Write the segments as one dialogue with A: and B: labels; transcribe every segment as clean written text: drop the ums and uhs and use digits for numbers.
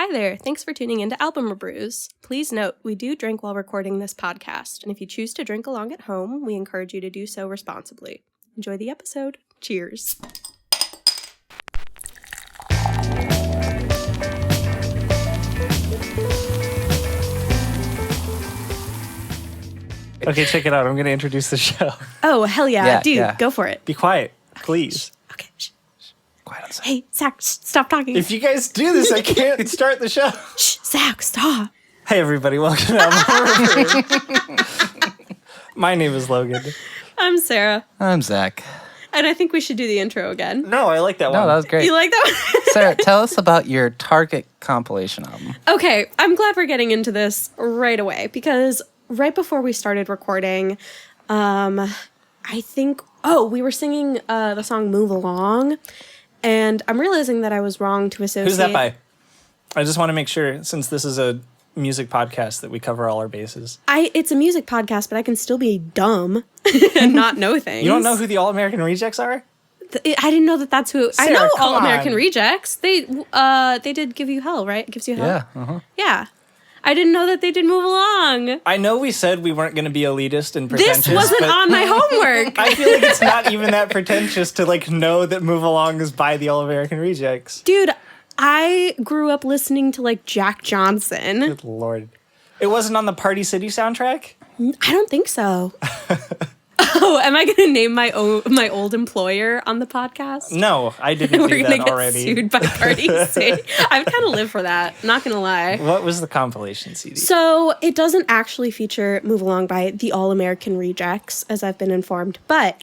A: Hi there, thanks for tuning into Album ReBrews. Please note, we do drink while recording this podcast, and if you choose to drink along at home, we encourage you to do so responsibly. Enjoy the episode. Cheers.
B: Okay, check it out. I'm going to introduce the show.
A: Oh, hell yeah. Dude, go for it.
B: Be quiet, please.
A: Okay.
B: Quiet on the side.
A: Hey, Zach, stop talking.
B: If you guys do this, I can't start the show.
A: Shh, Zach, stop.
B: Hey, everybody. Welcome to Album ReBrews. My name is Logan.
A: I'm Sarah.
C: I'm Zach.
A: And I think we should do the intro again.
B: No, I like that one.
C: No, that was great.
A: You like that one?
C: Sarah, tell us about your Target compilation album.
A: Okay, I'm glad we're getting into this right away because right before we started recording, I think, we were singing the song Move Along, and I'm realizing that I was wrong to associate...
B: Who's that by? I just want to make sure, since this is a music podcast, that we cover all our bases.
A: It's a music podcast, but I can still be dumb and not know things.
B: You don't know who the All-American Rejects are?
A: I didn't know that that's who...
B: Sarah,
A: I know
B: come
A: All-American
B: on.
A: Rejects. They did Give You Hell, right? Gives You Hell?
C: Yeah. Uh-huh.
A: Yeah. I didn't know that they did Move Along.
B: I know we said we weren't going to be elitist and pretentious.
A: This wasn't
B: but
A: on my homework.
B: I feel like it's not even that pretentious to know that Move Along is by the All-American Rejects.
A: Dude, I grew up listening to Jack Johnson.
B: Good Lord. It wasn't on the Party City soundtrack?
A: I don't think so. Oh, am I going to name my old employer on the podcast?
B: No, I didn't
A: We're
B: do
A: going to
B: that
A: get
B: already.
A: sued by Party City. I've kind of lived for that, not going to lie.
B: What was the compilation CD?
A: So it doesn't actually feature Move Along by the All-American Rejects, as I've been informed, but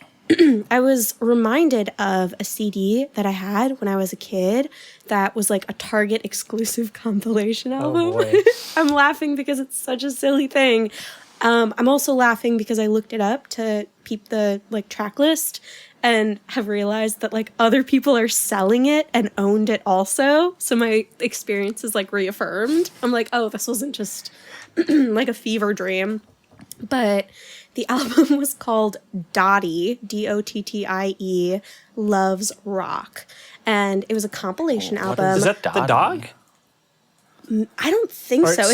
A: I was reminded of a CD that I had when I was a kid that was a Target exclusive compilation album.
B: Oh boy.
A: I'm laughing because it's such a silly thing. I'm also laughing because I looked it up to peep the track list and have realized that other people are selling it and owned it also. So my experience is reaffirmed. I'm oh, this wasn't just a fever dream. But the album was called Dottie, Dottie, Loves Rock. And it was a compilation album.
B: Is that the dog?
A: I don't think
B: Or
A: so.
B: Spot?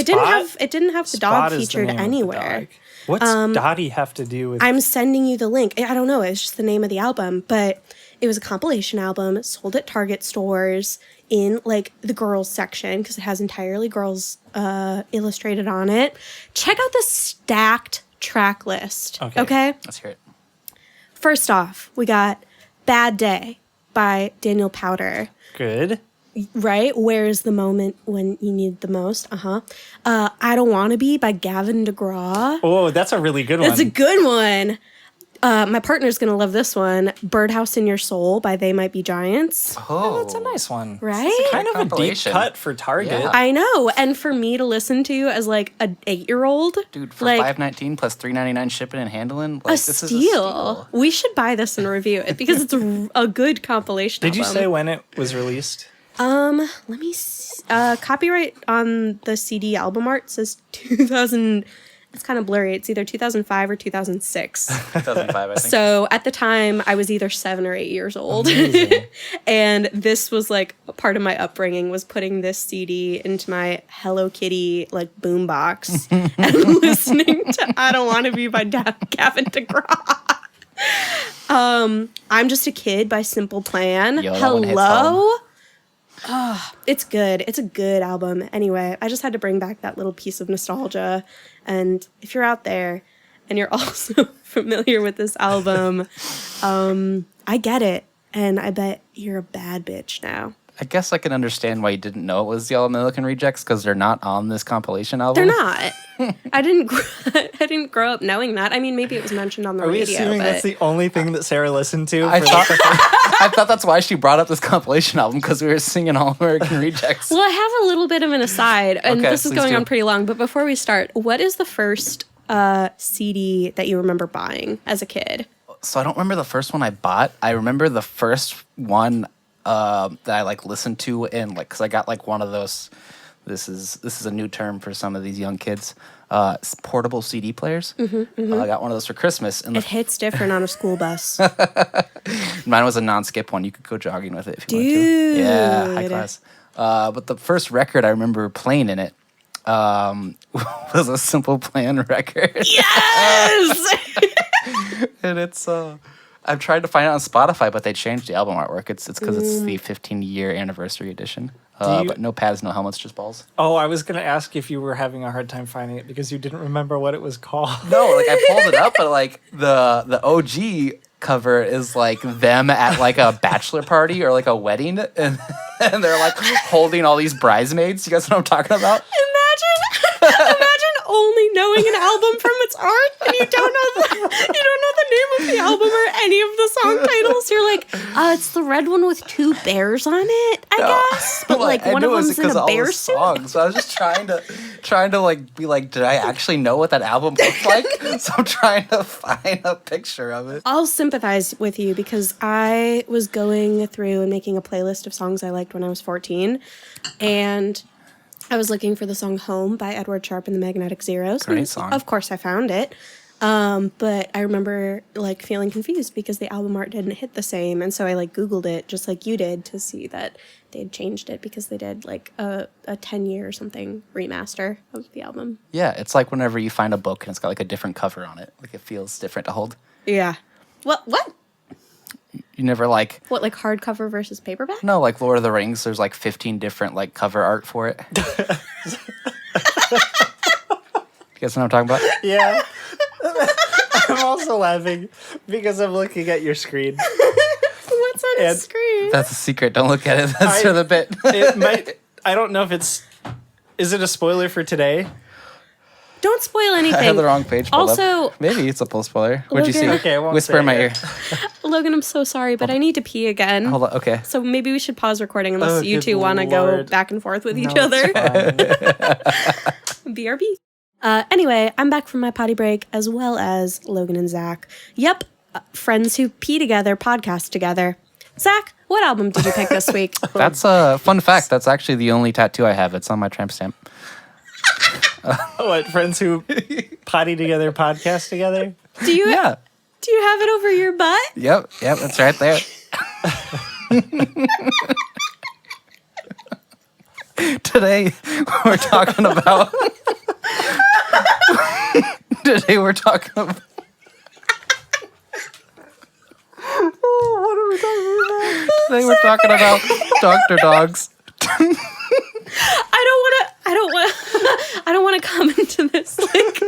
A: It didn't have the dog
B: Spot is the
A: featured
B: name of the
A: anywhere.
B: dog. What's Dottie have to do with...
A: I'm sending you the link. I don't know. It's just the name of the album. But it was a compilation album sold at Target stores in the girls section because it has entirely girls illustrated on it. Check out the stacked track list. Okay?
C: Let's hear it.
A: First off, we got Bad Day by Daniel Powter.
B: Good.
A: Right? Where's the moment when you need the most? I Don't Wanna Be by Gavin DeGraw.
B: Oh, that's a really good one.
A: That's a good one. My partner's going to love this one. Birdhouse in Your Soul by They Might Be Giants.
B: Oh, that's a nice one.
A: Right?
B: It's kind of a deep
C: Compilation.
B: cut for Target.
C: Yeah.
A: I know. And for me to listen to as an 8-year-old.
C: Dude, for $5.19 plus $3.99 shipping and handling,
A: This
C: this
A: is
C: is a steal.
A: We should buy this and review it because it's a good compilation
B: Did you
A: album.
B: say when it was released?
A: Let me see. Copyright on the CD album art says 2000. It's kind of blurry. It's either 2005 or 2006.
C: 2005, I think.
A: So at the time, I was either 7 or 8 years old. And this was part of my upbringing was putting this CD into my Hello Kitty boombox and listening to I Don't Want to Be by Gavin DeGraw. I'm Just a Kid by Simple Plan.
C: Yo, that one hits
A: Hello?
C: home.
A: Oh, it's good. It's a good album. Anyway, I just had to bring back that little piece of nostalgia. And if you're out there and you're also familiar with this album, I get it. And I bet you're a bad bitch now.
C: I guess I can understand why you didn't know it was the All-American Rejects because they're not on this compilation album.
A: They're not. I didn't grow up knowing that. I mean, maybe it was mentioned on the
B: Are we
A: radio.
B: assuming
A: but
B: that's the only thing that Sarah listened to?
C: I thought that's why she brought up this compilation album because we were singing All-American Rejects.
A: Well, I have a little bit of an aside, and
C: Okay,
A: this is
C: please
A: going
C: do.
A: on pretty long. But before we start, what is the first CD that you remember buying as a kid?
C: So I don't remember the first one I bought. I remember the first one that I listened to and because I got one of those. This is a new term for some of these young kids. Portable CD players. I got one of those for Christmas, and
A: It hits different on a school bus.
C: mine was a non-skip one. You could go jogging with it if you wanted
A: Dude.
C: to. Yeah, high class. But the first record I remember playing in it was a Simple Plan record.
A: Yes.
C: And it's I've tried to find it on Spotify, but they changed the album artwork. It's because it's the 15-year anniversary edition. But no pads, no helmets, just balls.
B: Oh, I was gonna ask if you were having a hard time finding it because you didn't remember what it was called.
C: No, like I pulled it up, but like the OG cover is like them at like a bachelor party or like a wedding, and they're like holding all these bridesmaids. You guys know what I'm talking about?
A: Imagine only knowing an album from its art, and you don't know the name of the album or any of the song titles. You're like, it's the red one with two bears on it, I guess. But like one of them's in a bear suit.
C: So I was just trying to like be like, did I actually know what that album looked like? So I'm trying to find a picture of it.
A: I'll sympathize with you because I was going through and making a playlist of songs I liked when I was 14, and I was looking for the song Home by Edward Sharpe and the Magnetic Zeros.
C: Great song.
A: Of course I found it. But I remember like feeling confused because the album art didn't hit the same. And so I like Googled it just like you did to see that they'd changed it because they did like a 10-year or something remaster of the album.
C: Yeah, it's like whenever you find a book and it's got like a different cover on it. Like it feels different to hold.
A: Yeah. What?
C: You never like...
A: What, like hardcover versus paperback?
C: No, like Lord of the Rings, there's like 15 different like cover art for it. You guys know what I'm talking about?
B: Yeah. I'm also laughing because I'm looking at your screen.
A: What's on the screen?
C: That's a secret. Don't look at it. That's for the bit.
B: It might. I don't know if it's. Is it a spoiler for today?
A: Don't spoil anything.
C: I have the wrong page pulled
A: Also,
C: up. Maybe it's a full spoiler. What'd you see?
A: Logan-
B: Okay, I won't
C: Whisper
B: say
C: in my
B: it.
C: ear.
A: Logan, I'm so sorry, but I need to pee again.
C: Hold on. Okay.
A: So maybe we should pause recording unless
B: Oh,
A: you
B: good
A: two want to go
B: Lord.
A: back and forth with each
B: No,
A: other.
B: it's fine.
A: BRB. Anyway, I'm back from my potty break as well as Logan and Zach. Yep, friends who pee together, podcast together. Zach, what album did you pick this week?
C: That's a fun fact. That's actually the only tattoo I have. It's on my tramp stamp.
B: What, friends who potty together, podcast together?
A: Do you
C: Yeah.
A: do you have it over your butt?
C: Yep. That's right there. Today we're talking about. Today we're talking about.
B: What are we talking about?
C: Today we're talking about Dr. Dogs.
A: I don't want to come into this like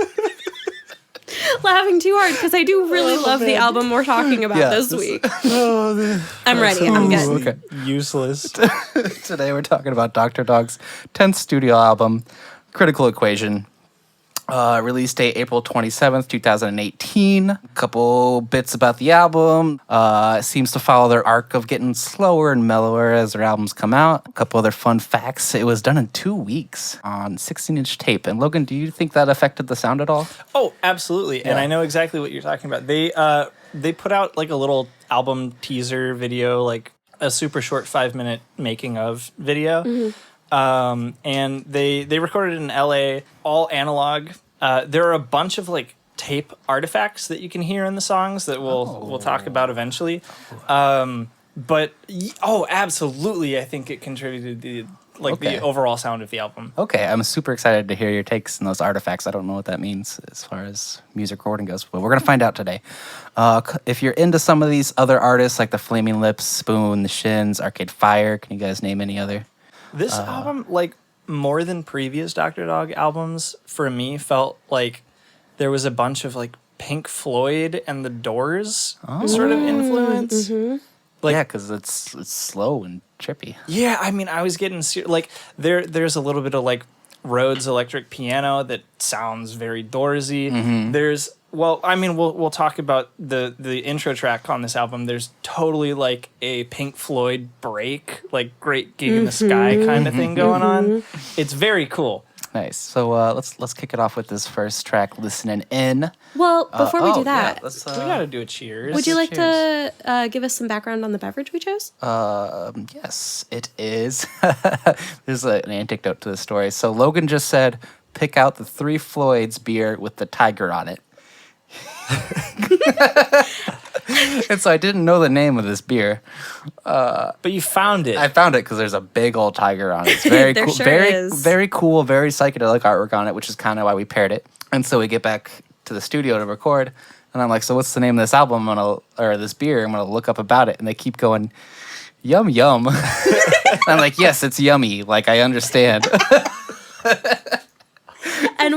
A: laughing too hard because I do really love the album we're talking about this week. I'm ready. I'm good.
C: Okay.
B: Useless.
C: Today we're talking about Dr. Dog's 10th studio album, Critical Equation. Release date April 27th, 2018. A couple bits about the album. It seems to follow their arc of getting slower and mellower as their albums come out. A couple other fun facts. It was done in 2 weeks on 16-inch tape. And Logan, do you think that affected the sound at all?
B: Oh, absolutely. And
C: Yeah.
B: I know exactly what you're talking about. They put out like a little album teaser video, like a super short 5-minute making of video. And they recorded in LA, all analog. There are a bunch of like tape artifacts that you can hear in the songs that we'll talk about eventually. But absolutely, I think it contributed to the overall sound of the album.
C: Okay, I'm super excited to hear your takes on those artifacts. I don't know what that means as far as music recording goes, but we're going to find out today. If you're into some of these other artists like the Flaming Lips, Spoon, the Shins, Arcade Fire, can you guys name any other?
B: This album, like more than previous Dr. Dog albums, for me felt like there was a bunch of like Pink Floyd and the Doors sort of influence. Like,
C: Yeah, because it's slow and trippy.
B: yeah, I mean, I was getting like there's a little bit of like Rhodes electric piano that sounds very Doorsy. There's we'll talk about the intro track on this album. There's totally like a Pink Floyd break, like Great Gig in the Sky kind of thing going on. It's very cool.
C: Nice. So let's kick it off with this first track, Listening In.
A: Well, before we do that,
B: We gotta do a cheers.
A: would you like to give us some background on the beverage we chose?
C: Yes, it is. There's an anecdote to the story. So Logan just said, pick out the 3 Floyds beer with the tiger on it. And so I didn't know the name of this beer.
B: But you found it.
C: I found it because there's a big old tiger on it. It's very
A: There
C: cool,
A: sure
C: very
A: is.
C: very cool, very psychedelic artwork on it, which is kind of why we paired it. And so we get back to the studio to record, and I'm like, "So what's the name of this album? Or this beer? I'm gonna look up about it." And they keep going, "Yum yum." And I'm like, "Yes, it's yummy. Like I understand."
A: And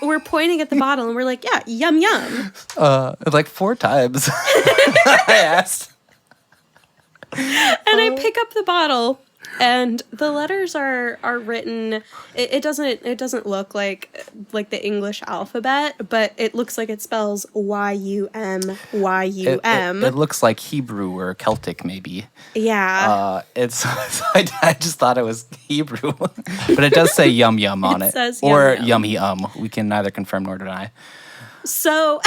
A: we're pointing at the bottle and we're like, yeah, yum yum.
C: Like 4 times. I asked.
A: And I pick up the bottle and the letters are written. It doesn't look like the English alphabet, but it looks like it spells YUM.
C: It looks like Hebrew or Celtic, maybe.
A: Yeah.
C: I just thought it was Hebrew, but it does say yum yum on it,
A: says
C: or
A: yum
C: yummy We can neither confirm nor deny.
A: So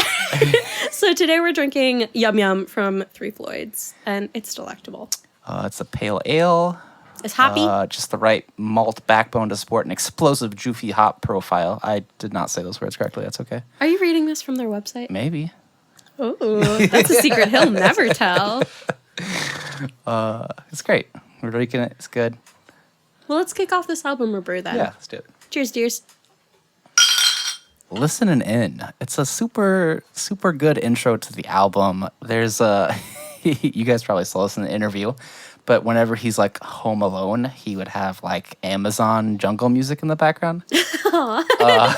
A: today we're drinking Yum Yum from Three Floyds, and it's delectable.
C: It's a pale ale.
A: It's hoppy.
C: Just the right malt backbone to support an explosive, juicy hop profile. I did not say those words correctly. That's okay.
A: Are you reading this from their website?
C: Maybe.
A: Oh, that's a secret he'll never tell.
C: It's great. We're drinking it. It's good.
A: Well, let's kick off this album ReBrew then.
C: Yeah, let's do it.
A: Cheers, dears.
C: Listening in. It's a super, super good intro to the album. There's you guys probably saw this in the interview, but whenever he's like home alone, he would have like Amazon jungle music in the background.
A: I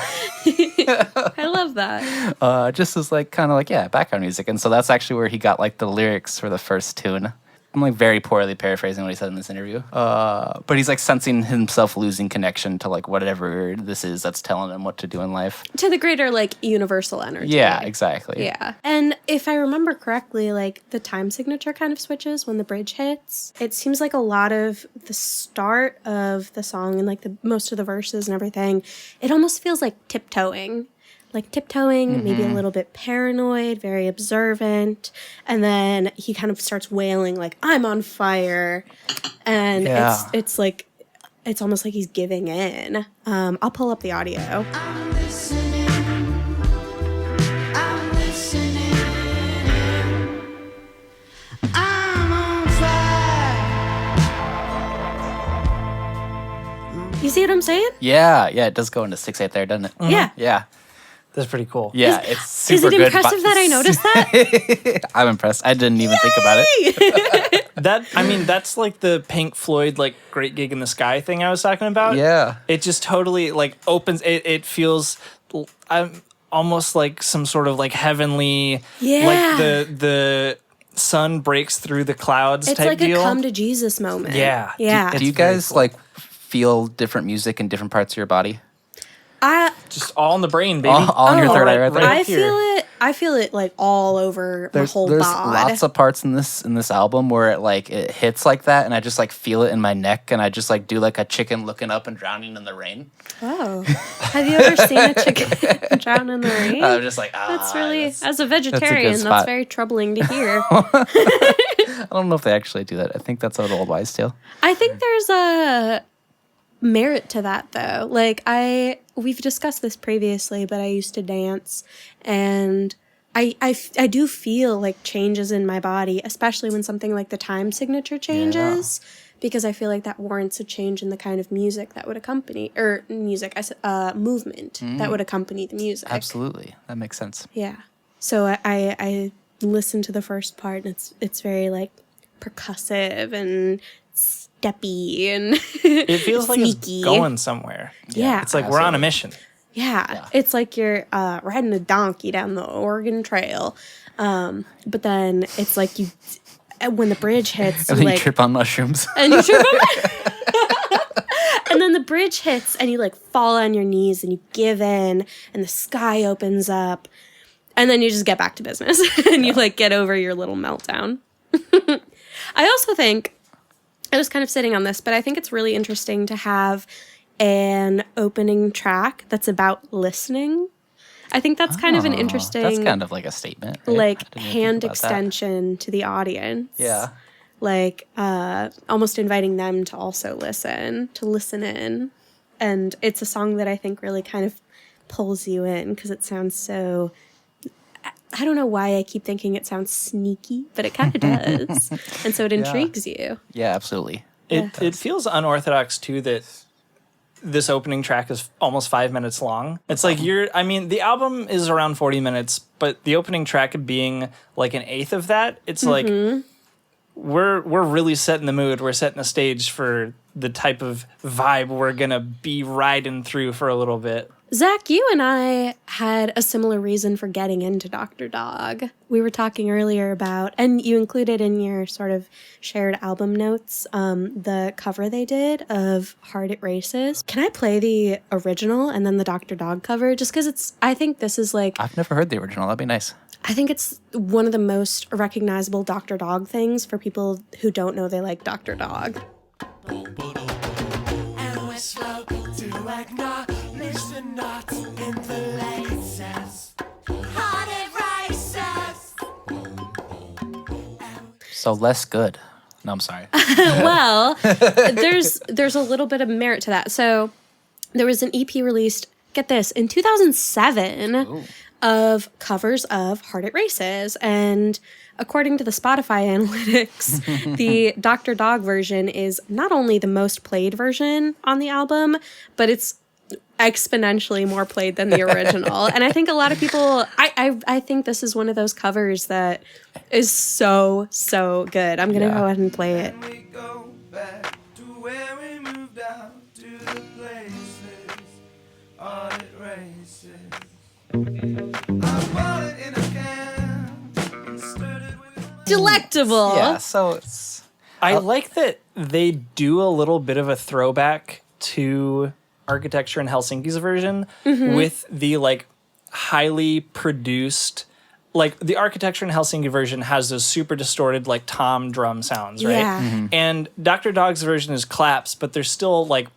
A: love that.
C: Just as like kind of like, yeah, background music. And so that's actually where he got like the lyrics for the first tune. I'm like very poorly paraphrasing what he said in this interview. But he's like sensing himself losing connection to like whatever this is that's telling him what to do in life.
A: To the greater like universal energy.
C: Yeah, exactly.
A: Yeah. And if I remember correctly, like the time signature kind of switches when the bridge hits. It seems like a lot of the start of the song and like the most of the verses and everything, it almost feels like tiptoeing. Maybe a little bit paranoid, very observant, and then he kind of starts wailing like, "I'm on fire," and it's like, it's almost like he's giving in. I'll pull up the audio.
D: I'm listening. I'm listening. I'm on fire.
A: You see what I'm saying?
C: Yeah, it does go into 6/8 there, doesn't it?
A: Yeah.
C: Yeah.
B: That's pretty cool.
C: Yeah, it's super
A: Is it
C: good.
A: impressive that I noticed that?
C: I'm impressed. I didn't even think about it.
B: That's like the Pink Floyd like Great Gig in the Sky thing I was talking about.
C: Yeah.
B: It just totally like opens it feels almost like some sort of like heavenly like the sun breaks through the clouds
A: It's
B: type
A: like
B: deal.
A: a come to Jesus moment.
B: Yeah.
A: Yeah.
C: Do you
B: It's very
C: guys
B: cool.
C: like feel different music in different parts of your body?
B: Just all in the brain, baby.
C: All in your third eye right there?
A: I
B: up here.
A: feel it. I feel it like all over my whole
C: there's
A: bod.
C: lots of parts in this album where it hits like that, and I just like feel it in my neck, and I just like do like a chicken looking up and drowning in the rain.
A: Oh, have you ever seen a chicken drown in the rain?
C: I'm just like,
A: That's really, as a
C: that's a
A: vegetarian,
C: good
A: that's
C: spot.
A: very troubling to hear.
C: I don't know if they actually do that. I think that's an old wives' tale.
A: I think there's a merit to that though. Like we've discussed this previously, but I used to dance, and I do feel like changes in my body, especially when something like the time signature changes, because I feel like that warrants a change in the kind of music that would accompany, or movement that would accompany the music.
C: Absolutely, that makes sense.
A: Yeah. So I listen to the first part, and it's very like percussive and steppy and
B: It feels like
A: sneaky.
B: it's going somewhere.
A: Yeah.
B: It's like we're on a mission.
A: Yeah, it's like you're riding a donkey down the Oregon Trail, but then it's like when the bridge hits,
C: And
A: you
C: then
A: like
C: you trip on mushrooms.
A: and you trip and then the bridge hits, and you like fall on your knees, and you give in, and the sky opens up, and then you just get back to business, and you like get over your little meltdown. I also think, I was kind of sitting on this, but I think it's really interesting to have an opening track that's about listening. I think that's kind of an interesting,
C: That's kind of like a statement, right? I
A: like
C: didn't even think
A: hand
C: about that.
A: extension to the audience.
C: Yeah.
A: Like almost inviting them to also listen in. And it's a song that I think really kind of pulls you in because it sounds so I don't know why I keep thinking it sounds sneaky, but it kind of does. And so it intrigues you.
C: Yeah, absolutely.
B: It feels unorthodox too that this opening track is almost 5 minutes long. It's like the album is around 40 minutes, but the opening track being like an eighth of that, it's like we're really setting the mood. We're setting the stage for the type of vibe we're gonna be riding through for a little bit.
A: Zach, you and I had a similar reason for getting into Dr. Dog. We were talking earlier about, and you included in your sort of shared album notes, the cover they did of Hard It Races. Can I play the original and then the Dr. Dog cover? Just because I think this is like...
C: I've never heard the original. That'd be nice.
A: I think it's one of the most recognizable Dr. Dog things for people who don't know they like Dr. Dog.
E: And we're slow to acknowledge the knots in the laces. Hard it races.
C: So less good. No, I'm sorry.
A: Well, there's a little bit of merit to that. So there was an EP released, get this, in 2007 of covers of Hard It Races. And according to the Spotify analytics, the Dr. Dog version is not only the most played version on the album, but it's exponentially more played than the original. And I think a lot of people, I think this is one of those covers that is so good. I'm going to go ahead and play it.
E: We go back to where we moved out to the places. Hard it races. I bought it in a can and stirred it with
A: Delectable.
C: Yeah, so it's...
B: I like that they do a little bit of a throwback to Architecture in Helsinki's version with the like highly produced, like the Architecture in Helsinki version has those super distorted like tom drum sounds, right?
A: Yeah.
B: And Dr. Dog's version is claps, but they're still like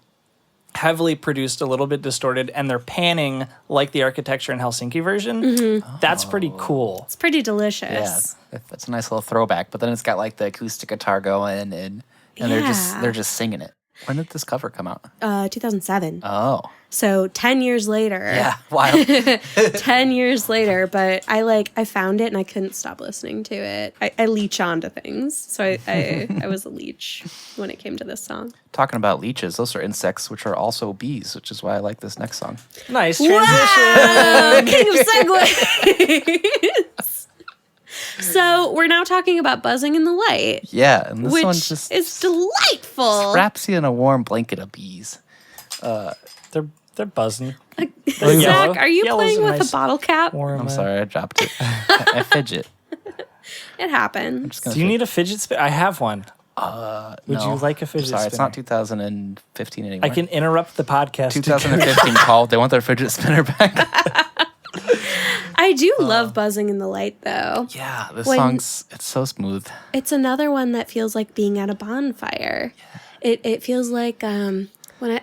B: heavily produced, a little bit distorted, and they're panning like the Architecture in Helsinki version. That's pretty cool.
A: It's pretty delicious.
C: Yeah, that's a nice little throwback. But then it's got like the acoustic guitar going, and they're just singing it. When did this cover come out?
A: 2007.
C: Oh,
A: So 10 years later.
C: yeah, wild.
A: 10 years later, but I found it and I couldn't stop listening to it. I leech onto things. So I was a leech when it came to this song.
C: Talking about leeches, those are insects, which are also bees, which is why I like this next song.
B: Nice transition.
A: Wow! King of segues. So we're now talking about Buzzing in the Light,
C: Yeah, and this one
A: which
C: just
A: is delightful.
C: wraps you in a warm blanket of bees.
B: They're buzzing.
A: Zach,
B: Yellow.
A: are you
B: Yellow's
A: playing
B: a
A: with
B: nice
A: a bottle cap?
B: warm,
C: I'm sorry, I dropped it. I fidget.
A: It happens.
B: Do you need a fidget spinner? I have one. Would
C: No.
B: you like a fidget
C: Sorry,
B: spinner?
C: it's not 2015 anymore.
B: I can interrupt the podcast.
C: 2015 called. They want their fidget spinner back.
A: I do love Buzzing in the Light, though.
C: Yeah, this
A: When-
C: it's so smooth.
A: It's another one that feels like being at a bonfire. It feels like when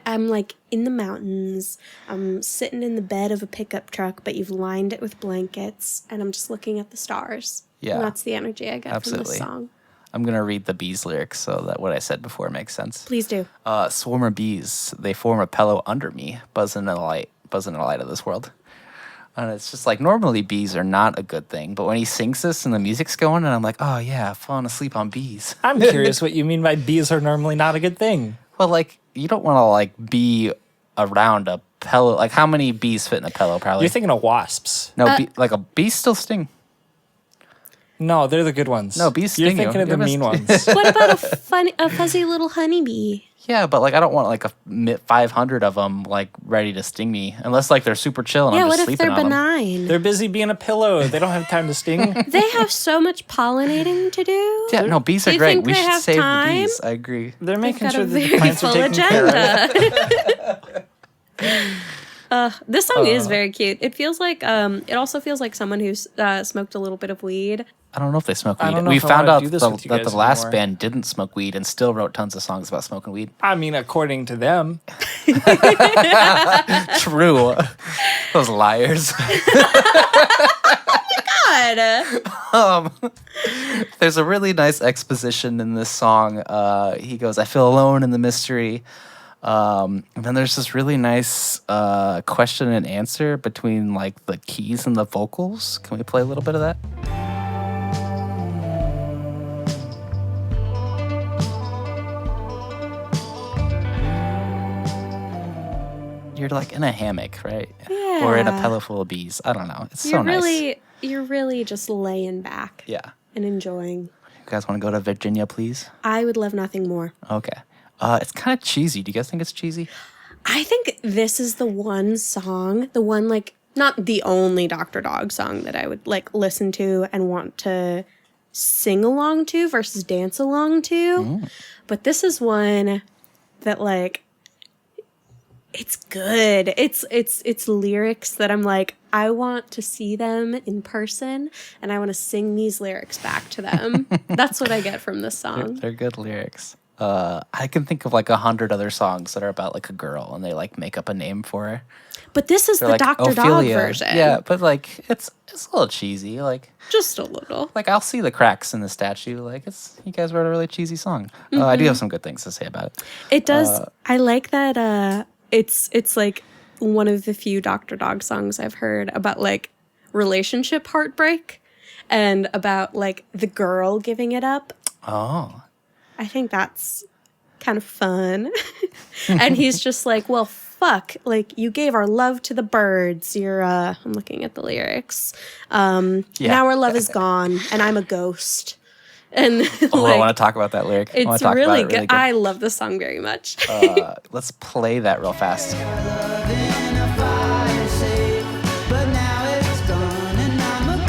A: I'm like in the mountains, I'm sitting in the bed of a pickup truck, but you've lined it with blankets, and I'm just looking at the stars.
C: Yeah.
A: And that's the energy I get from
C: Absolutely.
A: this song.
C: I'm going to read the bees lyrics so that what I said before makes sense.
A: Please do.
C: Swarm of bees, they form a pillow under me, buzzing in the light of this world. And it's just like, normally bees are not a good thing, but when he sings this and the music's going, and I'm like, oh yeah, falling asleep on bees.
B: I'm curious what you mean by bees are normally not a good thing.
C: Well, like, you don't want to like be around a pillow. Like, how many bees fit in a pillow? Probably.
B: You're thinking of wasps.
C: No, like a bees still sting.
B: No, they're the good ones.
C: No, bees
B: You're
C: sting you.
B: thinking of the
C: You're
B: mean
C: mis-
B: ones.
A: What about a fuzzy little honeybee?
C: Yeah, but like I don't want like 500 of them like ready to sting me unless like they're super chill and
A: Yeah,
C: I'm
A: what
C: just
A: if
C: sleeping
A: they're
C: on them.
A: benign?
B: They're busy being a pillow. They don't have time to sting.
A: They have so much pollinating to do.
C: Yeah, no, bees
A: Do
C: are
A: you
C: great.
A: think
C: We
A: they
C: should
A: have
C: save
A: time?
C: the bees. I agree.
B: They're
A: They've
B: making
A: got
B: sure
A: a
B: that the
A: very
B: plants are
A: full
B: taken care of.
A: agenda. This song is very cute. It feels like it also feels like someone who's smoked a little bit of weed.
C: I don't know if they smoke
B: I
C: weed.
B: don't know
C: We
B: if I
C: found
B: wanna
C: out
B: do this with you
C: that
B: guys
C: the last
B: anymore.
C: band didn't smoke weed and still wrote tons of songs about smoking weed.
B: I mean, according to them.
C: True. Those liars.
A: God.
C: There's a really nice exposition in this song. He goes, I feel alone in the mystery. And then there's this really nice question and answer between like the keys and the vocals. Can we play a little bit of that? You're like in a hammock, right?
A: Yeah.
C: Or in a pillow full of bees. I don't know. It's so nice.
A: You're really just laying back
C: Yeah.
A: and enjoying.
C: You guys want to go to Virginia, please?
A: I would love nothing more.
C: Okay. It's kind of cheesy. Do you guys think it's cheesy?
A: I think this is the one song, the one like not the only Dr. Dog song that I would like listen to and want to sing along to versus dance along to. But this is one that like it's good. It's lyrics that I'm like, I want to see them in person and I want to sing these lyrics back to them. That's what I get from this song.
C: They're good lyrics. I can think of like 100 other songs that are about like a girl and they like make up a name for her.
A: But this is
C: They're
A: the
C: like
A: Dr. Dog
C: Ophelia.
A: version.
C: Yeah, but like it's a little cheesy.
A: Just a little.
C: Like I'll see the cracks in the statue. Like you guys wrote a really cheesy song. I do have some good things to say about it.
A: It does. I like that. It's like one of the few Dr. Dog songs I've heard about like relationship heartbreak and about like the girl giving it up.
C: Oh.
A: I think that's kind of fun. And he's just like, well, fuck, like you gave our love to the birds. I'm looking at the lyrics. Now our love is gone and I'm a ghost. And
C: Oh,
A: like,
C: I want to talk about that lyric. I wanna
A: it's
C: talk about
A: really
C: it
A: good. I love the song very much.
C: Let's play that real fast.
D: But now it's gone and I'm a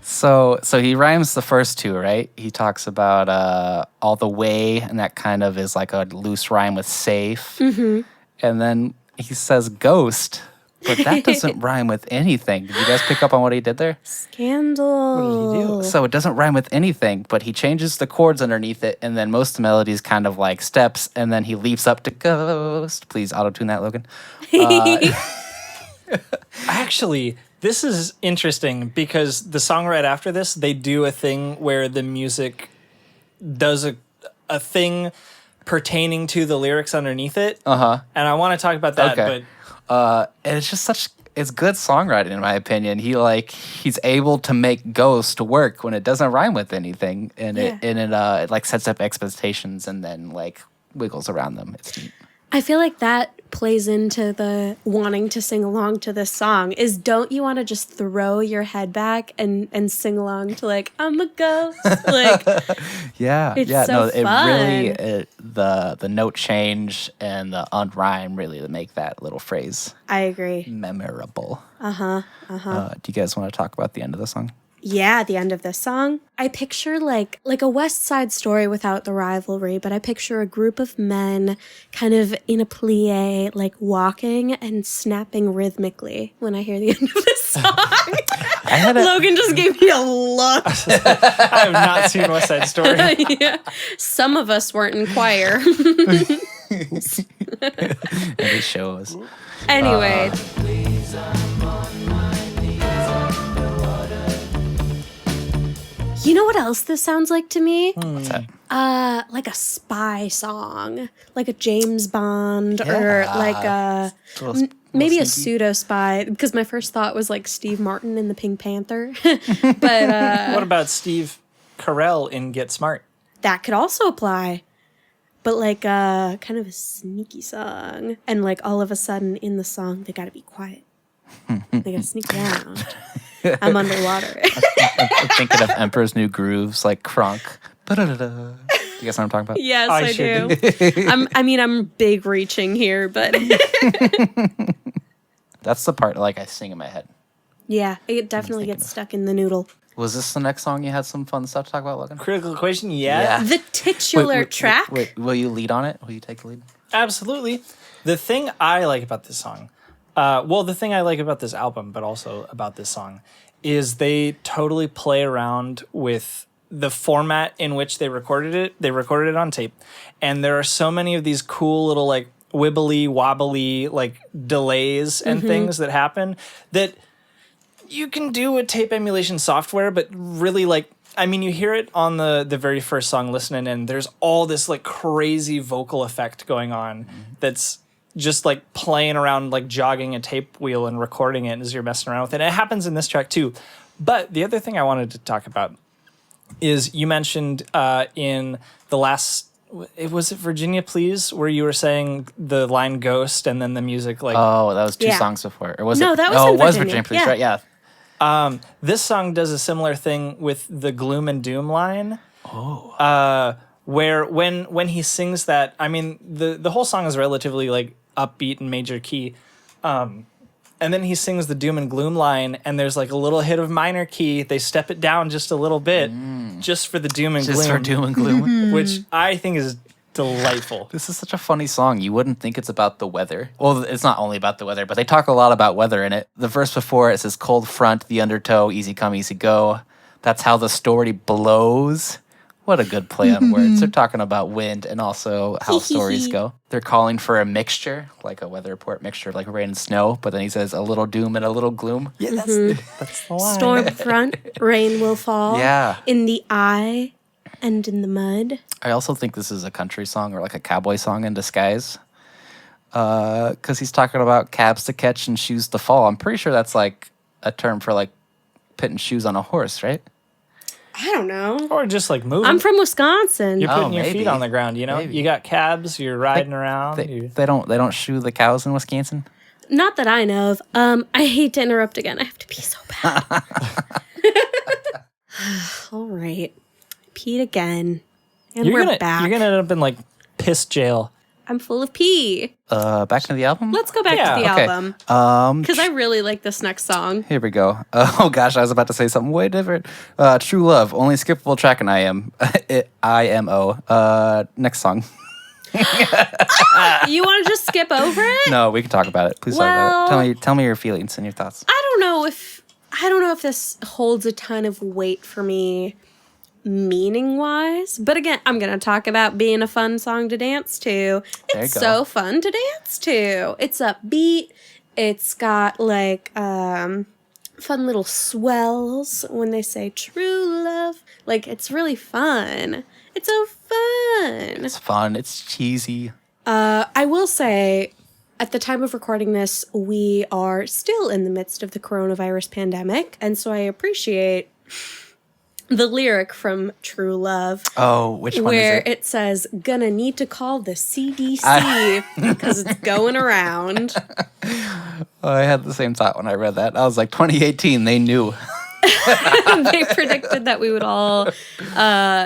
D: ghost.
C: So he rhymes the first two, right? He talks about all the way, and that kind of is like a loose rhyme with safe. And then he says ghost, but that doesn't rhyme with anything. Did you guys pick up on what he did there?
A: Scandal.
B: What did he do?
C: So it doesn't rhyme with anything, but he changes the chords underneath it, and then most of the melodies kind of like steps, and then he leaps up to ghost. Please auto-tune that, Logan.
B: Actually, this is interesting because the song right after this, they do a thing where the music does a thing pertaining to the lyrics underneath it. And I want to talk about that,
C: Okay. And it's just it's good songwriting in my opinion. He's able to make ghost work when it doesn't rhyme with anything, and it like sets up expectations and then like wiggles around them. It's neat.
A: I feel like that plays into the wanting to sing along to this song is don't you want to just throw your head back and sing along to like I'm a ghost like
C: Yeah,
A: It's
C: yeah.
A: so
C: No, it really
A: fun.
C: the note change and the unrhyme really make that little phrase
A: I agree.
C: memorable. Do you guys want to talk about the end of the song?
A: Yeah, at the end of this song, I picture like a West Side Story without the rivalry, but I picture a group of men kind of in a plie, like walking and snapping rhythmically when I hear the end of this song. Logan just gave me a look.
B: I have not seen West Side Story.
A: Yeah. Some of us weren't in choir.
C: And it shows.
A: Anyway. You know what else this sounds like to me?
C: What's that?
A: Like a spy song, like a James Bond or like a maybe a pseudo spy. Because my first thought was like Steve Martin in the Pink Panther, but
B: What about Steve Carell in Get Smart?
A: that could also apply. But like kind of a sneaky song, and like all of a sudden in the song they got to be quiet. They got to sneak around. I'm underwater.
C: I'm thinking of Emperor's New Grooves, like Crunk. Ba-da-da-da. Do you guys know what I'm talking about?
A: Yes,
B: I
A: I
B: sure
A: do. I'm big reaching here, but
C: That's the part like I sing in my head.
A: yeah, it definitely gets stuck in the noodle.
C: Was this the next song you had some fun stuff to talk about, Logan?
B: Critical Equation, yeah.
A: The titular track.
C: Wait, will you lead on it? Will you take the lead?
B: Absolutely. The thing I like about this song, the thing I like about this album, but also about this song, is they totally play around with the format in which they recorded it. They recorded it on tape. And there are so many of these cool little like wibbly wobbly like delays and things that happen that you can do with tape emulation software, but really like I mean, you hear it on the very first song, listening, and there's all this like crazy vocal effect going on that's just like playing around, like jogging a tape wheel and recording it as you're messing around with it. And it happens in this track too. But the other thing I wanted to talk about is you mentioned in the last, was it Virginia Please, where you were saying the line ghost and then the music like...
C: Oh, that was two
A: Yeah.
C: songs before. Or was
A: No,
C: it?
A: that was
C: oh,
A: in
C: it was
A: Virginia.
C: Virginia Please,
A: Yeah.
C: right? Yeah.
B: This song does a similar thing with the gloom and doom line. Where when he sings that, I mean, the whole song is relatively like upbeat and major key. And then he sings the doom and gloom line, and there's like a little hit of minor key. They step it down just a little bit, just for the doom and
C: Just
B: gloom,
C: for doom and gloom.
B: which I think is delightful.
C: This is such a funny song. You wouldn't think it's about the weather. Well, it's not only about the weather, but they talk a lot about weather in it. The verse before it says cold front, the undertow, easy come, easy go. That's how the story blows. What a good play on words. They're talking about wind and also how stories go. They're calling for a mixture, like a weather report mixture, like rain and snow. But then he says a little doom and a little gloom.
B: Yeah, that's the line.
A: Storm front, rain will fall.
C: Yeah.
A: In the eye and in the mud.
C: I also think this is a country song or like a cowboy song in disguise. Because he's talking about cabs to catch and shoes to fall. I'm pretty sure that's like a term for like putting shoes on a horse, right?
A: I don't know.
B: Or just like moving.
A: I'm from Wisconsin.
B: You're putting your
C: maybe.
B: feet on the ground, you know?
C: Maybe.
B: You got cabs, you're riding around.
C: They don't shoe the cows in Wisconsin.
A: Not that I know of. I hate to interrupt again. I have to pee so bad. All right. Peed again. And we're back.
B: You're gonna end up in like piss jail.
A: I'm full of pee.
C: Back to the album?
A: Let's go back
B: Yeah,
A: to the
C: okay.
A: album. Because I really like this next song.
C: Here we go. Oh gosh, I was about to say something way different. True Love, only skippable track in IMO. Next song.
A: You want to just skip over it?
C: No, we can talk about it. Please talk about it. Tell me your feelings and your thoughts.
A: I don't know if this holds a ton of weight for me meaning wise, but again, I'm gonna talk about being a fun song to dance to. It's so fun to dance to. It's upbeat. It's got like fun little swells when they say true love. Like, it's really fun. It's so fun.
C: It's fun. It's cheesy.
A: I will say, at the time of recording this, we are still in the midst of the coronavirus pandemic, and so I appreciate the lyric from True Love.
C: Oh, which one
A: where
C: is it?
A: it says, gonna need to call the CDC because it's going around.
C: Oh, I had the same thought when I read that. I was like, 2018, they knew.
A: They predicted that we would all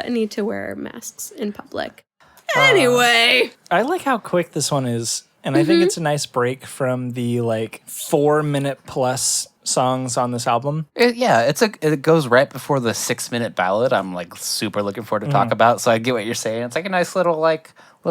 A: need to wear masks in public. Anyway.
B: I like how quick this one is, and I think it's a nice break from the like 4-minute plus songs on this album.
C: It goes right before the 6-minute ballad. I'm like super looking forward to talk about. So I get what you're saying. It's like a nice little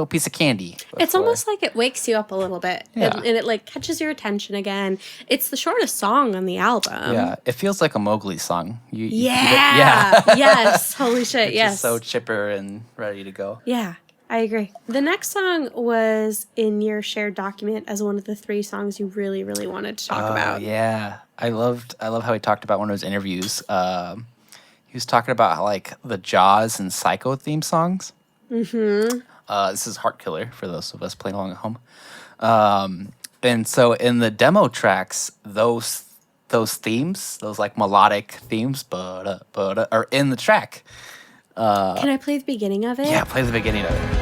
C: piece of candy.
A: It's almost like it wakes you up a little bit
C: Yeah.
A: and it like catches your attention again. It's the shortest song on the album.
C: Yeah, it feels like a Mowgli song.
A: Yeah. Yes. Holy shit.
C: It's
A: Yes.
C: just so chipper and ready to go.
A: Yeah. I agree. The next song was in your shared document as one of the 3 songs you really, really wanted to talk about.
C: Yeah, I love how he talked about one of his interviews. He was talking about how, like the Jaws and Psycho theme songs. Mm-hmm. This is Heart Killer for those of us playing along at home. And so in the demo tracks, those themes, those like melodic themes, are in the track.
A: Can I play the beginning of it?
C: Yeah, play the beginning of it.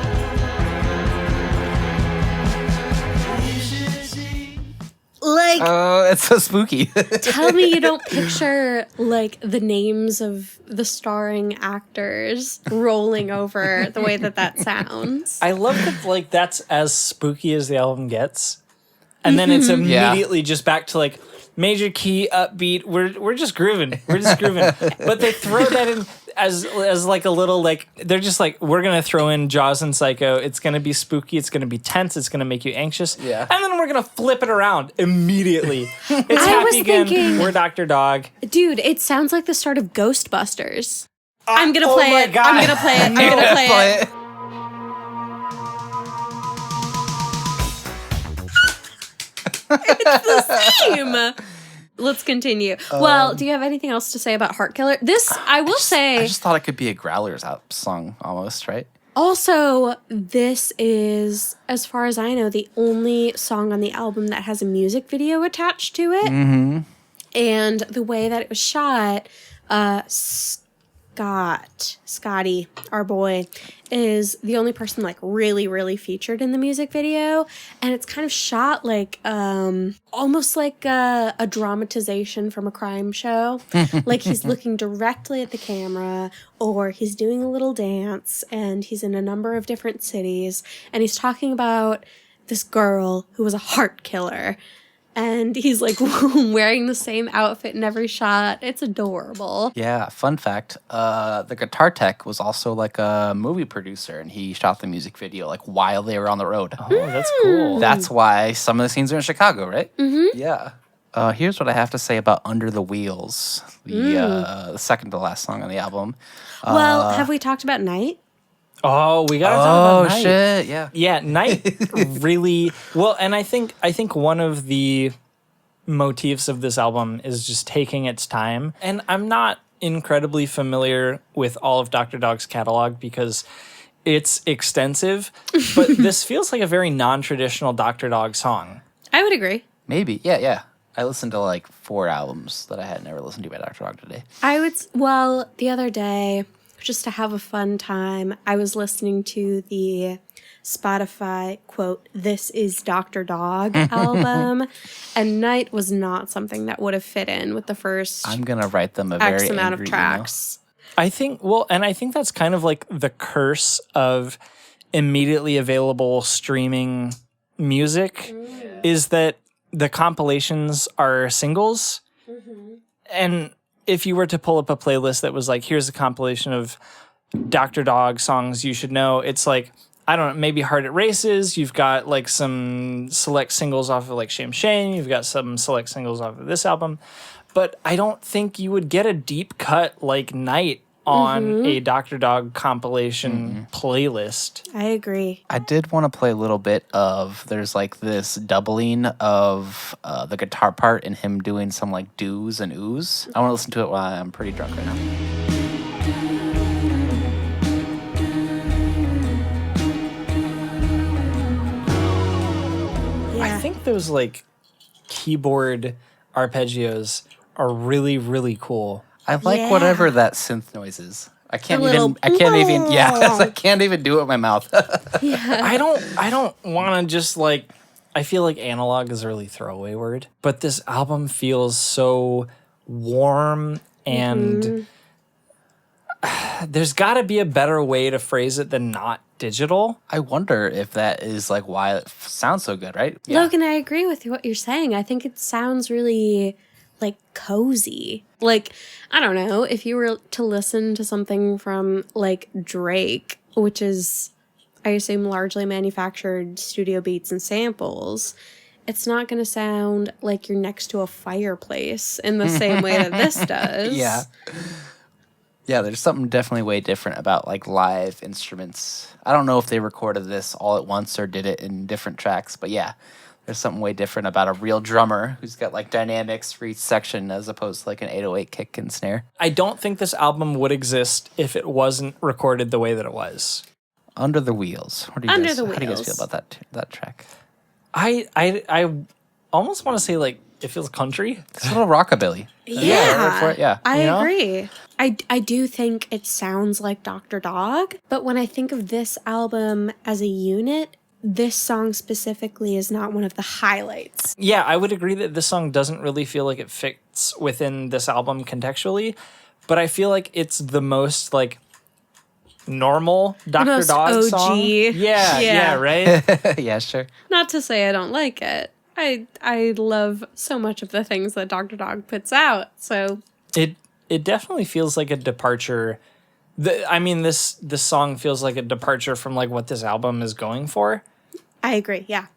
A: Like,
C: Oh, it's so spooky.
A: tell me you don't picture like the names of the starring actors rolling over the way that sounds.
B: I love that like that's as spooky as the album gets, and then it's immediately just back to like major key upbeat. We're just grooving. But they throw that in as like a little like they're just like, we're gonna throw in Jaws and Psycho. It's gonna be spooky. It's gonna be tense. It's gonna make you anxious.
C: Yeah.
B: And then we're gonna flip it around immediately. It's
A: I
B: happy
A: was
B: again.
A: thinking-
B: We're Dr. Dog.
A: Dude, it sounds like the start of Ghostbusters. I'm gonna
B: oh
A: play
B: my
A: it.
B: God.
A: I'm gonna play it. I'm gonna play it. Same. let's continue. Well, do you have anything else to say about Heart Killer? This, I will say.
C: I just thought it could be a Growlers song almost, right?
A: Also, this is, as far as I know, the only song on the album that has a music video attached to it. Mm-hmm. And the way that it was shot, Scotty, our boy, is the only person like really, really featured in the music video. And it's kind of shot like almost like a dramatization from a crime show. Like he's looking directly at the camera, or he's doing a little dance, and he's in a number of different cities, and he's talking about this girl who was a heart killer. And he's like wearing the same outfit in every shot. It's adorable.
C: Yeah, fun fact, the guitar tech was also like a movie producer, and he shot the music video like while they were on the road.
B: Oh, that's cool.
C: That's why some of the scenes are in Chicago, right? Mm-hmm. Yeah. Here's what I have to say about Under the Wheels, the second to last song on the album.
A: Well, have we talked about Night?
B: Oh, we gotta talk about Night.
C: Shit, yeah.
B: Yeah, Night really well, and I think one of the motifs of this album is just taking its time. And I'm not incredibly familiar with all of Dr. Dog's catalog because it's extensive, but this feels like a very non-traditional Dr. Dog song.
A: I would agree.
C: Maybe, yeah. I listened to like 4 albums that I had never listened to by Dr. Dog today.
A: Well, the other day, just to have a fun time, I was listening to the Spotify, quote, "This is Dr. Dog" album, and Night was not something that would have fit in with the first
C: I'm going to write them a very
A: X amount of
C: angry
A: tracks.
B: I think that's kind of like the curse of immediately available streaming music is that the compilations are singles. And if you were to pull up a playlist that was like, here's a compilation of Dr. Dog songs you should know, it's like, I don't know, maybe Hard at Races. You've got like some select singles off of like Shame Shame. You've got some select singles off of this album. But I don't think you would get a deep cut like Night on a Dr. Dog compilation playlist.
A: I agree.
C: I did want to play a little bit of, there's like this doubling of the guitar part and him doing some like doos and oohs. I want to listen to it while I'm pretty drunk right now.
B: I think those like keyboard arpeggios are really, really cool.
C: I like whatever that synth noise is. I can't even do it with my mouth.
B: I don't want to just like, I feel like analog is a really throwaway word, but this album feels so warm and there's got to be a better way to phrase it than not digital.
C: I wonder if that is like why it sounds so good, right?
A: Logan, I agree with what you're saying. I think it sounds really like cozy. Like, I don't know, if you were to listen to something from like Drake, which is, I assume, largely manufactured studio beats and samples, it's not going to sound like you're next to a fireplace in the same way that this does.
C: Yeah. Yeah, there's something definitely way different about like live instruments. I don't know if they recorded this all at once or did it in different tracks, but yeah, there's something way different about a real drummer who's got like dynamics for each section as opposed to like an 808 kick and snare.
B: I don't think this album would exist if it wasn't recorded the way that it was.
C: Under the Wheels. How do you guys feel about that track?
B: I almost want to say like it feels country.
C: It's a little rockabilly.
A: Yeah. I
B: You know?
A: agree. I do think it sounds like Dr. Dog, but when I think of this album as a unit, this song specifically is not one of the highlights.
B: Yeah, I would agree that this song doesn't really feel like it fits within this album contextually, but I feel like it's the most like normal Dr. Dog
A: OG.
B: song. Yeah, right?
C: Yeah, sure.
A: Not to say I don't like it. I love so much of the things that Dr. Dog puts out. So
B: it definitely feels like a departure. This song feels like a departure from like what this album is going for.
A: I agree. Yeah.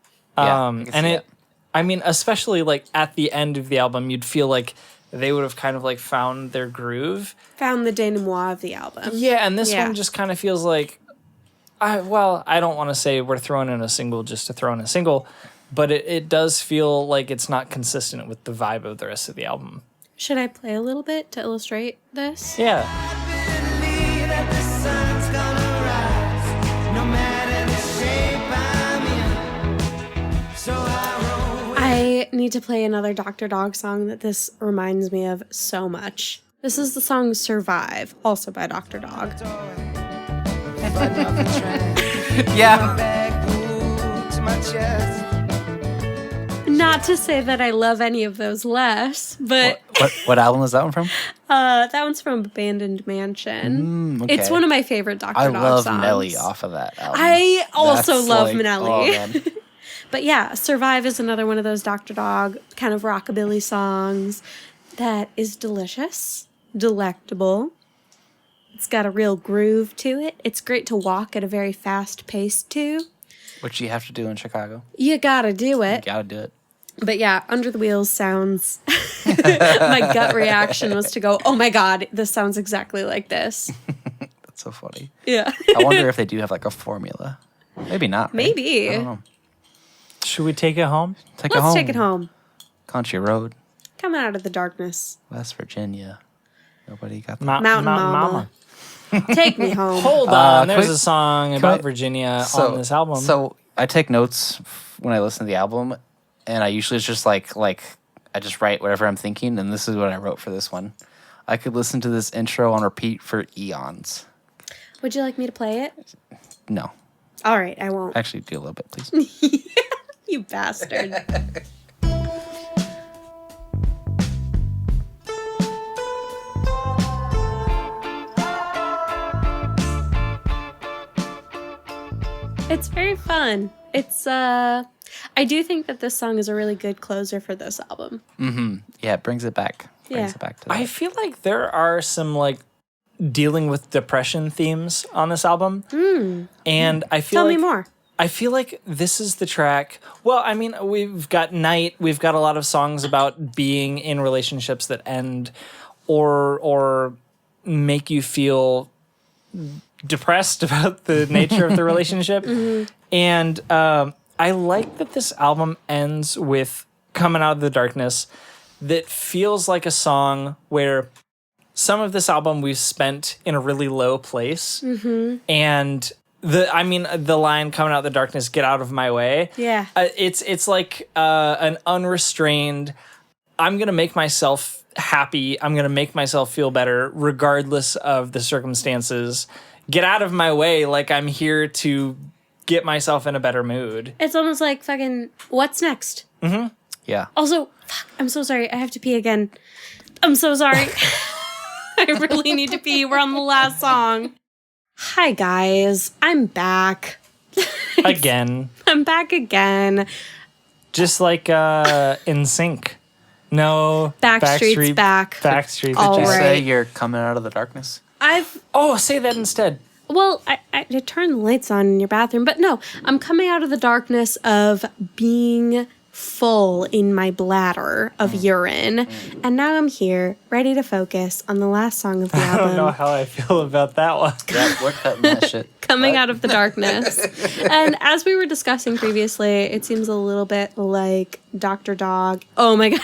B: Especially like at the end of the album, you'd feel like they would have kind of like found their groove.
A: Found the denouement of the album.
B: Yeah, and this one just kind of feels like, I don't want to say we're throwing in a single just to throw in a single, but it does feel like it's not consistent with the vibe of the rest of the album.
A: Should I play a little bit to illustrate this?
B: Yeah.
E: Believe that the sun's gonna rise, no matter the shape I'm in. So I roll with
A: I need to play another Dr. Dog song that this reminds me of so much. This is the song Survive, also by Dr. Dog.
E: if I drop the train.
C: Yeah.
E: Back glued to my chest.
A: Not to say that I love any of those less, but
C: What album is that one from?
A: that one's from Abandoned Mansion.
C: Okay.
A: It's one of my favorite Dr.
C: I
A: Dog
C: love
A: songs.
C: Nelly off of that album.
A: I also
C: That's
A: love
C: like-
A: Nelly.
C: Oh, man.
A: But yeah, Survive is another one of those Dr. Dog kind of rockabilly songs that is delicious, delectable. It's got a real groove to it. It's great to walk at a very fast pace to.
C: Which you have to do in Chicago.
A: You gotta do
C: You
A: it.
C: gotta do it.
A: But yeah, Under the Wheels sounds... My gut reaction was to go, oh my God, this sounds exactly like this.
C: That's so funny.
A: Yeah.
C: I wonder if they do have like a formula. Maybe not. right?
A: Maybe.
C: I don't know.
B: Should we take it home?
C: Take it
A: Let's
C: home.
A: take it home.
C: Country Road,
A: Coming out of the darkness.
C: West Virginia. Nobody got that.
A: Mountain Mama. Take me home.
B: Hold on, there's
C: quick-
B: a song
C: can
B: about
C: I-
B: Virginia on this album.
C: So I take notes when I listen to the album, and I usually just like I just write whatever I'm thinking, and this is what I wrote for this one. I could listen to this intro on repeat for eons.
A: Would you like me to play it?
C: No,
A: All right, I won't.
C: actually, do a little bit, please.
A: You bastard. It's very fun. It's I do think that this song is a really good closer for this album.
C: Yeah, it brings it back. Brings
A: Yeah.
C: it back to that.
B: I feel like there are some like dealing with depression themes on this album. And I feel
A: Tell
B: like
A: me more.
B: I feel like this is the track. Well, I mean, we've got Night. We've got a lot of songs about being in relationships that end or make you feel depressed about the nature of the relationship. And I like that this album ends with Coming Out of the Darkness that feels like a song where some of this album we've spent in a really low place. And the line "Coming out of the darkness, get out of my way."
A: Yeah.
B: It's like an unrestrained. I'm gonna make myself happy. I'm gonna make myself feel better, regardless of the circumstances. Get out of my way, like I'm here to get myself in a better mood.
A: It's almost like fucking what's next?
C: yeah.
A: Also, fuck, I'm so sorry. I have to pee again. I'm so sorry. I really need to pee. We're on the last song. Hi, guys. I'm back.
B: Again,
A: I'm back again.
B: just like In Sync. No,
A: Backstreet's back.
B: Backstreet.
A: All
C: Did you
A: right.
C: say you're coming out of the darkness?
B: Oh, say that instead.
A: Well, I turned the lights on in your bathroom, but no, I'm coming out of the darkness of being full in my bladder of urine, and now I'm here, ready to focus on the last song of the
B: I don't know
A: album,
B: how I feel about that one.
C: Yeah, we're cutting that shit.
A: Coming Out of the Darkness. And as we were discussing previously, it seems a little bit like Dr. Dog. Oh my god.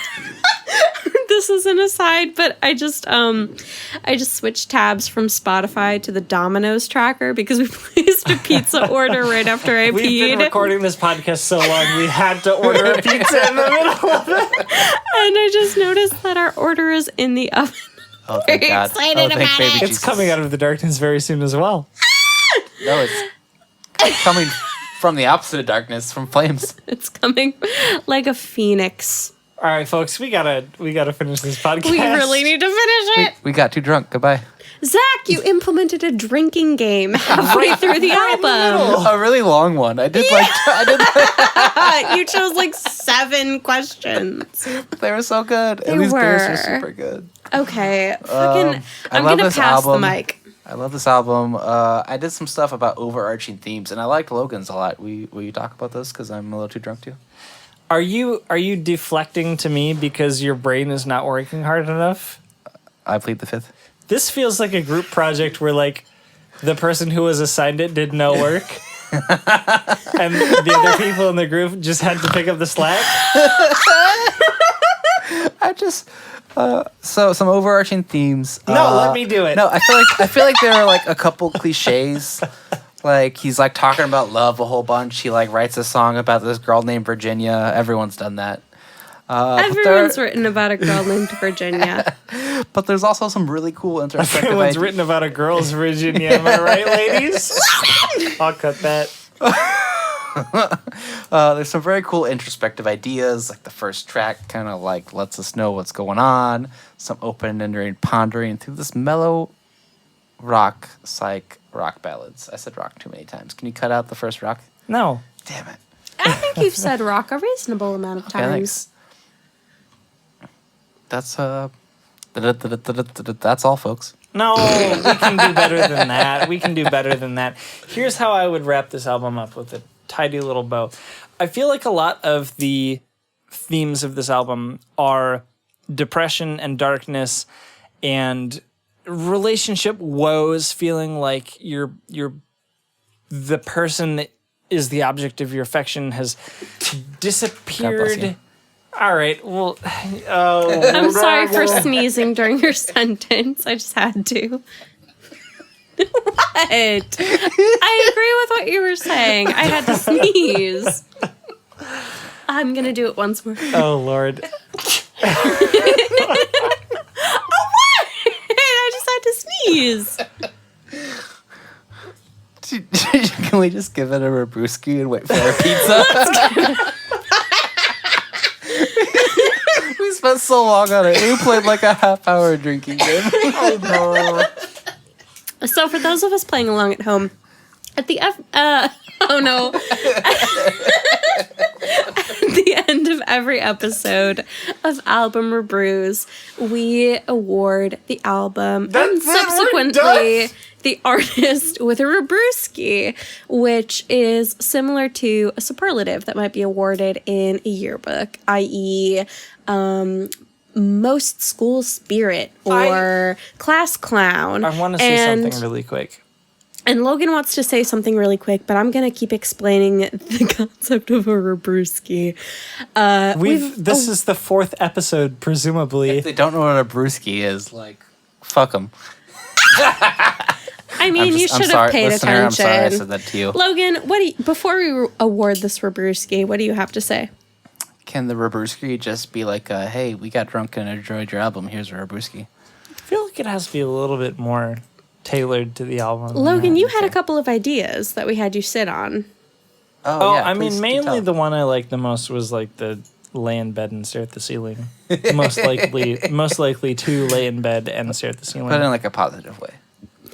A: This is an aside, but I just switched tabs from Spotify to the Domino's tracker because we placed a pizza order right after I
B: We've
A: peed.
B: been recording this podcast so long, we had to order a pizza in the middle of it.
A: And I just noticed that our order is in the oven.
C: Oh, thank
A: Very
C: God.
A: excited
C: Oh, thank
A: about
C: baby
A: it.
B: It's
C: Jesus.
B: coming out of the darkness very soon as well.
C: No, it's coming from the opposite of darkness, from flames.
A: It's coming like a phoenix.
B: All right, folks, we gotta finish this podcast.
A: We really need to finish it.
C: We got too drunk. Goodbye.
A: Zach, you implemented a drinking game halfway through the album.
C: A really long one. I did like.
A: You chose like 7 questions.
C: They were so good.
A: They
C: and these beers
A: were.
C: were super good.
A: Okay, fucking,
C: I
A: I'm
C: love
A: gonna
C: this
A: pass
C: album.
A: the mic.
C: I love this album. I did some stuff about overarching themes, and I liked Logan's a lot. Will you talk about this? Because I'm a little too drunk too.
B: Are you deflecting to me because your brain is not working hard enough?
C: I plead the fifth.
B: This feels like a group project where like the person who was assigned it did no work. and the other people in the group just had to pick up the slack.
C: I just so some overarching themes.
B: No, let me do it.
C: No, I feel like there are like a couple cliches. Like he's like talking about love a whole bunch. He like writes a song about this girl named Virginia. Everyone's done that.
A: Everyone's written about a girl named Virginia.
C: But there's also some really cool introspective
B: Everyone's
C: ideas.
B: written about a girl's Virginia. Am I right, ladies? I'll cut that.
C: There's some very cool introspective ideas. Like the first track kind of like lets us know what's going on. Some open-ended pondering through this mellow rock ballads. I said rock too many times. Can you cut out the first rock?
B: No.
C: Damn it.
A: I think you've said rock a reasonable amount of
C: Okay,
A: times.
C: thanks. That's all, folks.
B: No, we can do better than that. We can do better than that. Here's how I would wrap this album up with a tidy little bow. I feel like a lot of the themes of this album are depression and darkness and relationship woes, feeling like you're the person that is the object of your affection has disappeared. All right. Well,
A: I'm sorry for sneezing during your sentence. I just had to. What? I agree with what you were saying. I had to sneeze. I'm going to do it once more.
B: oh Lord.
A: I just had to sneeze.
C: Can we just give it a ReBrewski and wait for our pizza? We spent so long on it. We played like a half-hour drinking game.
A: So for those of us playing along at home, at the at the end of every episode of Album ReBrews, we award the album and subsequently the artist with a ReBrewski, which is similar to a superlative that might be awarded in a yearbook, i.e., most school spirit or class clown.
B: I want to say something really quick.
A: And Logan wants to say something really quick, but I'm going to keep explaining the concept of a ReBrewski.
B: This is the 4th episode, presumably.
C: If they don't know what a brewski is, like, fuck them.
A: I mean, you should have paid
C: Listener,
A: attention.
C: I'm sorry I said that to you.
A: Logan, before we award this ReBrewski, what do you have to say?
C: Can the ReBrewski just be like, hey, we got drunk and enjoyed your album, here's a ReBrewski?
B: I feel like it has to be a little bit more tailored to the album.
A: Logan, you had a couple of ideas that we had you sit on.
C: Oh, yeah,
B: I mean,
C: please do
B: mainly
C: tell.
B: the one I liked the most was like the lay in bed and stare at the ceiling. most likely to lay in bed and stare at the ceiling.
C: But in like a positive way.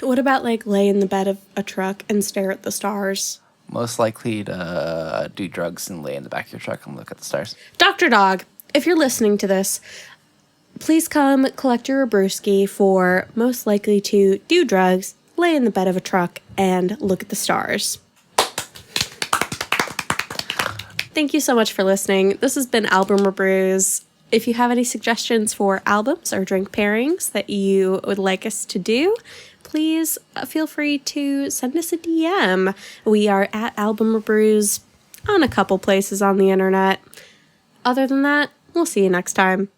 A: What about like lay in the bed of a truck and stare at the stars?
C: Most likely to do drugs and lay in the back of your truck and look at the stars.
A: Dr. Dog, if you're listening to this, please come collect your ReBrewski for most likely to do drugs, lay in the bed of a truck, and look at the stars. Thank you so much for listening. This has been Album ReBrews. If you have any suggestions for albums or drink pairings that you would like us to do, please feel free to send us a DM. We are at Album ReBrews on a couple places on the internet. Other than that, we'll see you next time.